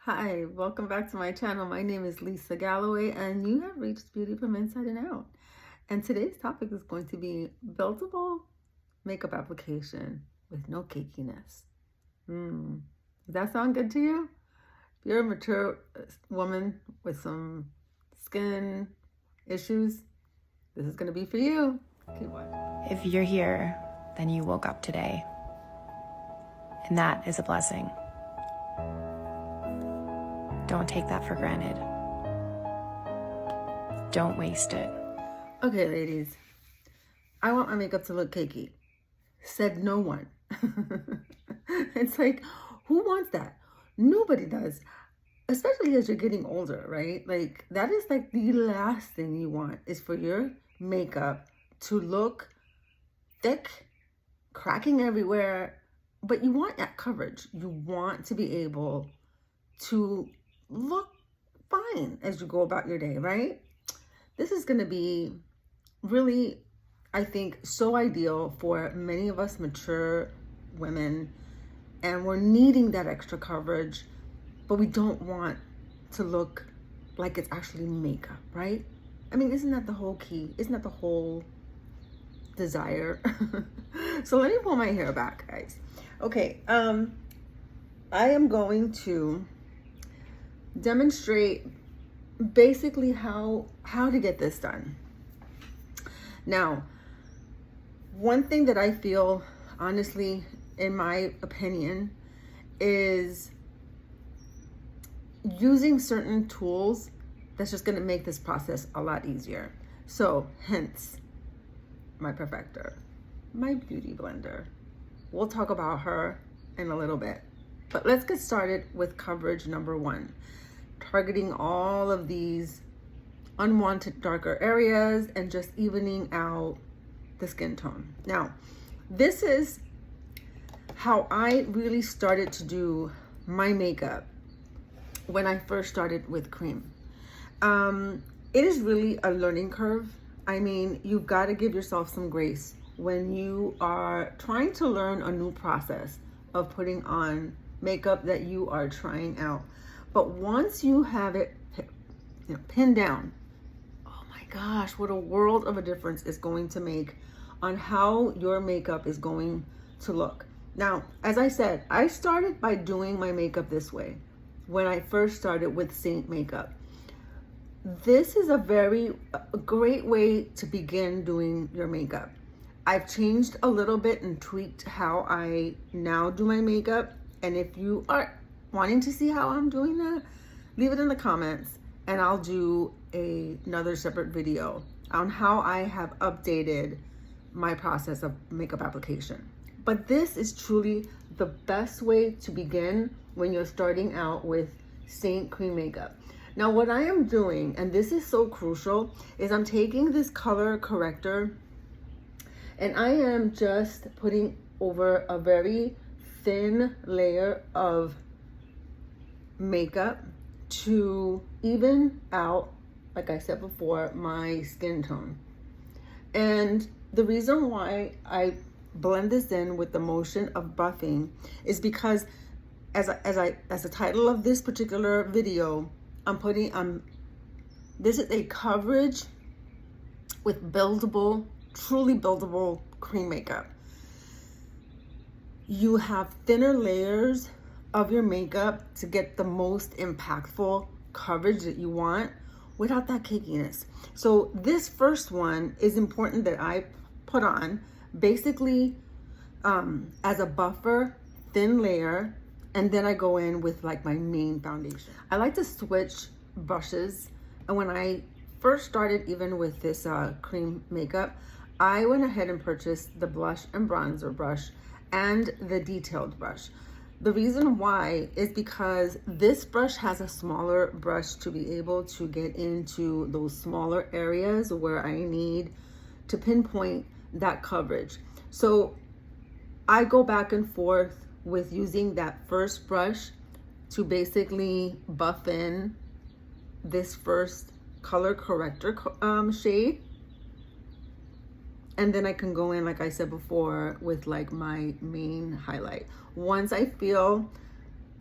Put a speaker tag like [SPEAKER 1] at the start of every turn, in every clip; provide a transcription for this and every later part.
[SPEAKER 1] Hi, welcome back to my channel. My name is Lisa Galloway and you have reached Beauty from Inside and Out. And today's topic is going to be buildable makeup application with no cakiness. Does that sound good to you? If you're a mature woman with some skin issues, this is going to be for you. Keep watching.
[SPEAKER 2] If you're here, then you woke up today. And that is a blessing. Don't take that for granted. Don't waste it.
[SPEAKER 1] Okay, ladies, I want my makeup to look cakey. Said no one. It's like, who wants that? Nobody does. Especially as you're getting older, right? Like, that is like the last thing you want is for your makeup to look thick, cracking everywhere, but you want that coverage. You want to be able to look fine as you go about your day, right? This is going to be really, I think, so ideal for many of us mature women, and we're needing that extra coverage, but we don't want to look like it's actually makeup, right? I mean, isn't that the whole key? Isn't that the whole desire? So let me pull my hair back, guys. Okay, I am going to demonstrate basically how to get this done. Now, one thing that I feel, honestly, in my opinion, is using certain tools that's just going to make this process a lot easier. So, hence my Perfector, my beauty blender. We'll talk about her in a little bit. But let's get started with coverage number one, targeting all of these unwanted darker areas and just evening out the skin tone. Now, this is how I really started to do my makeup when I first started with cream. It is really a learning curve. I mean, you've got to give yourself some grace when you are trying to learn a new process of putting on makeup that you are trying out. But once you have it pinned down, oh my gosh, what a world of a difference it's going to make on how your makeup is going to look. Now, as I said, I started by doing my makeup this way when I first started with Seint makeup. This is a great way to begin doing your makeup. I've changed a little bit and tweaked how I now do my makeup. And if you are wanting to see how I'm doing that, leave it in the comments and I'll do another separate video on how I have updated my process of makeup application. But this is truly the best way to begin when you're starting out with Seint cream makeup. Now, what I am doing, and this is so crucial, is I'm taking this color corrector and I am just putting over a very thin layer of makeup to even out, like I said before, my skin tone. And the reason why I blend this in with the motion of buffing is because as the title of this particular video, this is a coverage with buildable, truly buildable cream makeup. You have thinner layers of your makeup to get the most impactful coverage that you want without that cakiness. So this first one is important that I put on basically as a buffer, thin layer, and then I go in with like my main foundation. I like to switch brushes, and when I first started even with this cream makeup, I went ahead and purchased the blush and bronzer brush and the detailed brush. The reason why is because this brush has a smaller brush to be able to get into those smaller areas where I need to pinpoint that coverage. So I go back and forth with using that first brush to basically buff in this first color corrector shade. And then I can go in, like I said before, with like my main highlight. Once I feel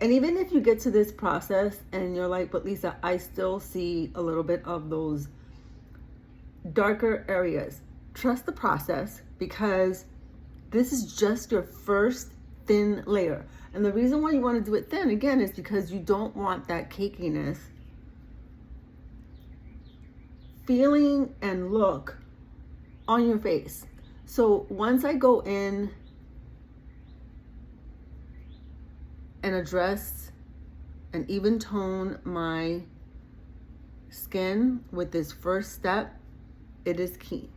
[SPEAKER 1] And even if you get to this process and you're like, but Lisa, I still see a little bit of those darker areas, trust the process, because this is just your first thin layer. And the reason why you want to do it thin, again, is because you don't want that cakiness feeling and look on your face. So once I go in and address and even tone my skin with this first step, it is key.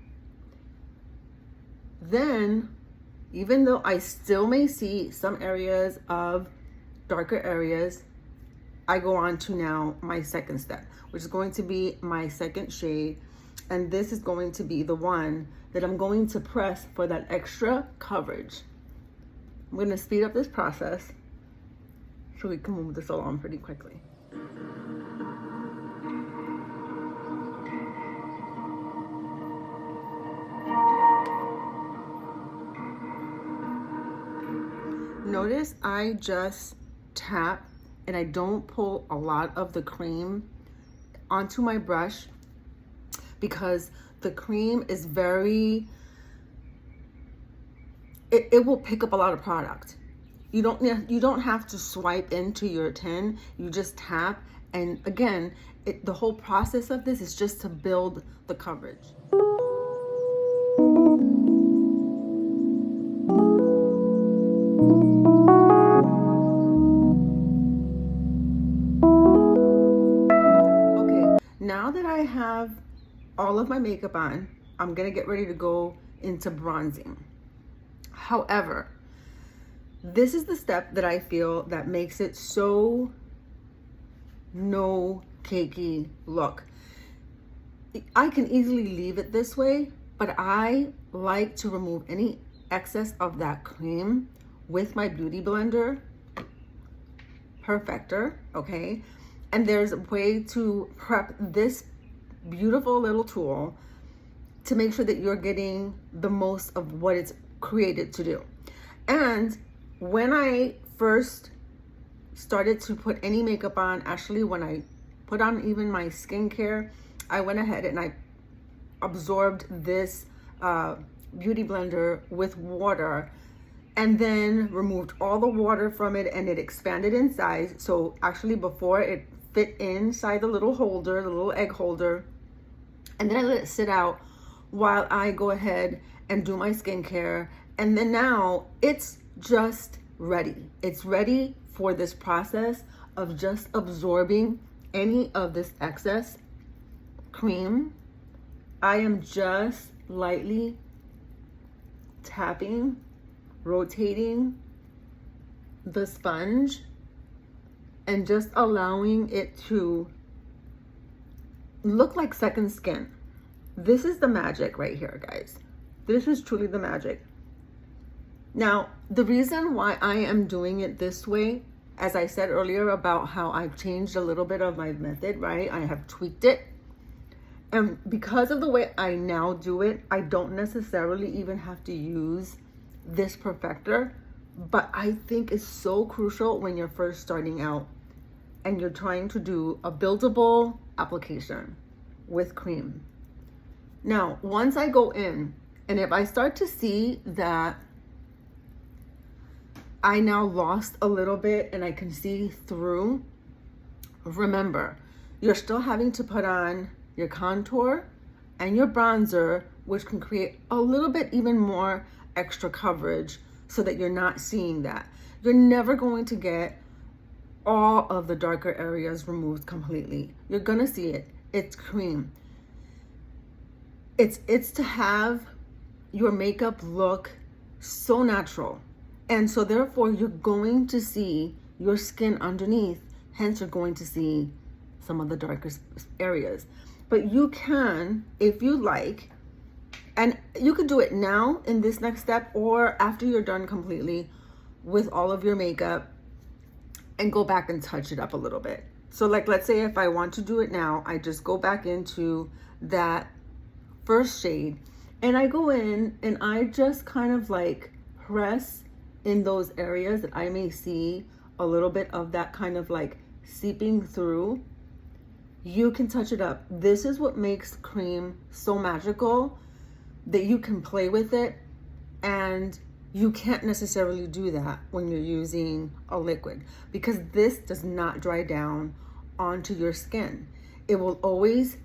[SPEAKER 1] Then, even though I still may see some areas of darker areas, I go on to now my second step, which is going to be my second shade. And this is going to be the one that I'm going to press for that extra coverage. I'm going to speed up this process so we can move this along pretty quickly. Notice I just tap and I don't pull a lot of the cream onto my brush, because the cream is very, it will pick up a lot of product. You don't have to swipe into your tin. You just tap, and again, the whole process of this is just to build the coverage. Now that I have all of my makeup on, I'm gonna get ready to go into bronzing. However, this is the step that I feel that makes it so no cakey look. I can easily leave it this way, but I like to remove any excess of that cream with my beauty blender, Perfector, okay? And there's a way to prep this beautiful little tool to make sure that you're getting the most of what it's created to do. And when I first started to put any makeup on, actually when I put on even my skincare, I went ahead and I absorbed this beauty blender with water, and then removed all the water from it, and it expanded in size. So actually before, it fit inside the little holder, the little egg holder, and then I let it sit out while I go ahead and do my skincare. And then now it's just ready. It's ready for this process of just absorbing any of this excess cream. I am just lightly tapping, rotating the sponge, and just allowing it to look like second skin. This is the magic right here, guys. This is truly the magic. Now, the reason why I am doing it this way, as I said earlier about how I've changed a little bit of my method, right? I have tweaked it. And because of the way I now do it, I don't necessarily even have to use this Perfector, but I think it's so crucial when you're first starting out and you're trying to do a buildable application with cream. Now, once I go in, and if I start to see that I now lost a little bit and I can see through, remember, you're still having to put on your contour and your bronzer, which can create a little bit even more extra coverage so that you're not seeing that. You're never going to get all of the darker areas removed completely. You're gonna see it. It's cream. It's to have your makeup look so natural. And so therefore you're going to see your skin underneath. Hence you're going to see some of the darkest areas. But you can, if you like, and you could do it now in this next step or after you're done completely with all of your makeup, and go back and touch it up a little bit. So like, let's say if I want to do it now, I just go back into that first shade and I go in and I just kind of like press in those areas that I may see a little bit of that kind of like seeping through, you can touch it up. This is what makes cream so magical, that you can play with it, and you can't necessarily do that when you're using a liquid, because this does not dry down onto your skin. It will always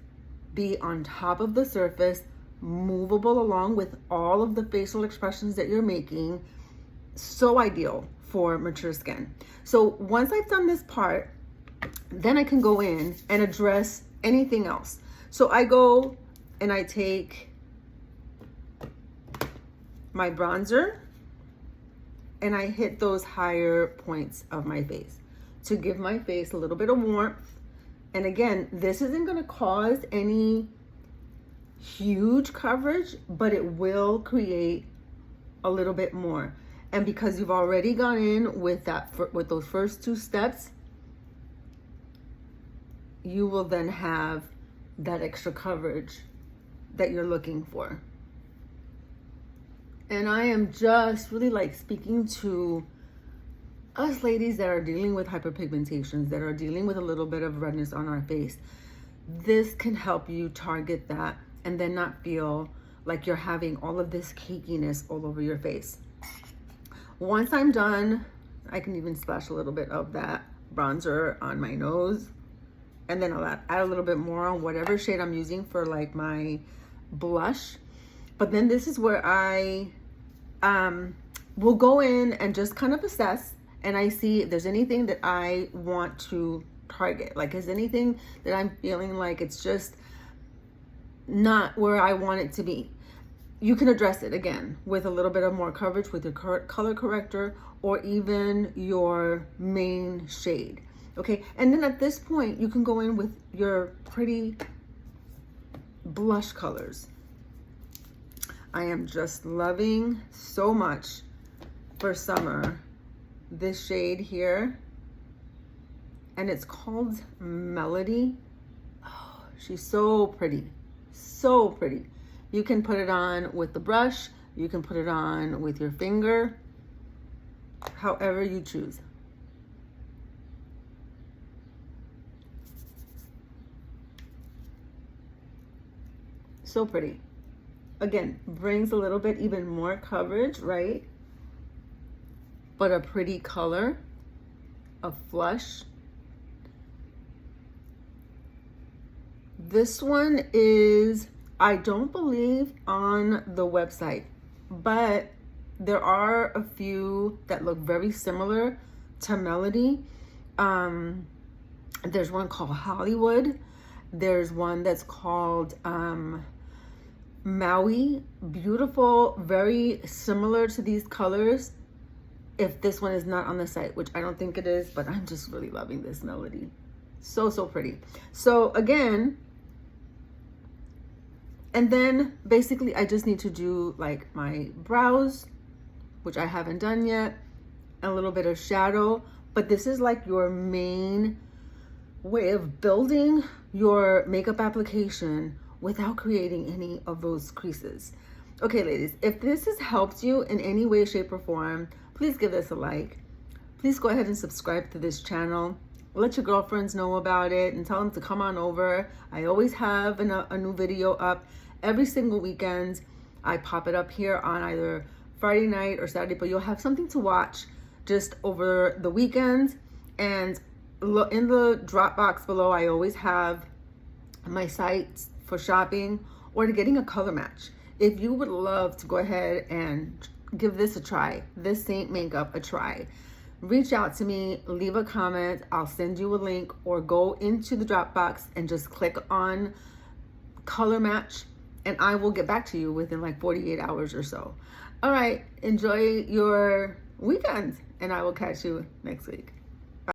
[SPEAKER 1] be on top of the surface, movable along with all of the facial expressions that you're making. So ideal for mature skin. So once I've done this part, then I can go in and address anything else. So I go and I take my bronzer and I hit those higher points of my face to give my face a little bit of warmth. And again, this isn't going to cause any huge coverage, but it will create a little bit more. And because you've already gone in with those first two steps, you will then have that extra coverage that you're looking for. And I am just really like speaking to us ladies that are dealing with hyperpigmentations, that are dealing with a little bit of redness on our face. This can help you target that and then not feel like you're having all of this cakiness all over your face. Once I'm done, I can even splash a little bit of that bronzer on my nose, and then I'll add a little bit more on whatever shade I'm using for like my blush. But then this is where I will go in and just kind of assess, and I see if there's anything that I want to target. Like, is anything that I'm feeling like it's just not where I want it to be? You can address it again with a little bit of more coverage with your color corrector or even your main shade. Okay, and then at this point, you can go in with your pretty blush colors. I am just loving so much for summer this shade here, and it's called Melody. Oh, she's so pretty, so pretty. You can put it on with the brush, you can put it on with your finger, however you choose. So pretty. Again, brings a little bit even more coverage, right? But a pretty color, a flush. This one is, I don't believe, on the website, but there are a few that look very similar to Melody. There's one called Hollywood. There's one that's called Maui. Beautiful, very similar to these colors. If this one is not on the site, which I don't think it is, but I'm just really loving this Melody. So, so pretty. So again, and then basically I just need to do like my brows, which I haven't done yet, a little bit of shadow, but this is like your main way of building your makeup application without creating any of those creases. Okay, ladies, if this has helped you in any way, shape, or form, please give this a like. Please go ahead and subscribe to this channel. Let your girlfriends know about it and tell them to come on over. I always have a new video up every single weekend. I pop it up here on either Friday night or Saturday, but you'll have something to watch just over the weekend. And in the drop box below, I always have my sites for shopping or to getting a color match. If you would love to go ahead and give this a try, this Seint makeup a try, reach out to me, leave a comment, I'll send you a link, or go into the Dropbox and just click on color match, and I will get back to you within like 48 hours or so. All right, enjoy your weekend, and I will catch you next week.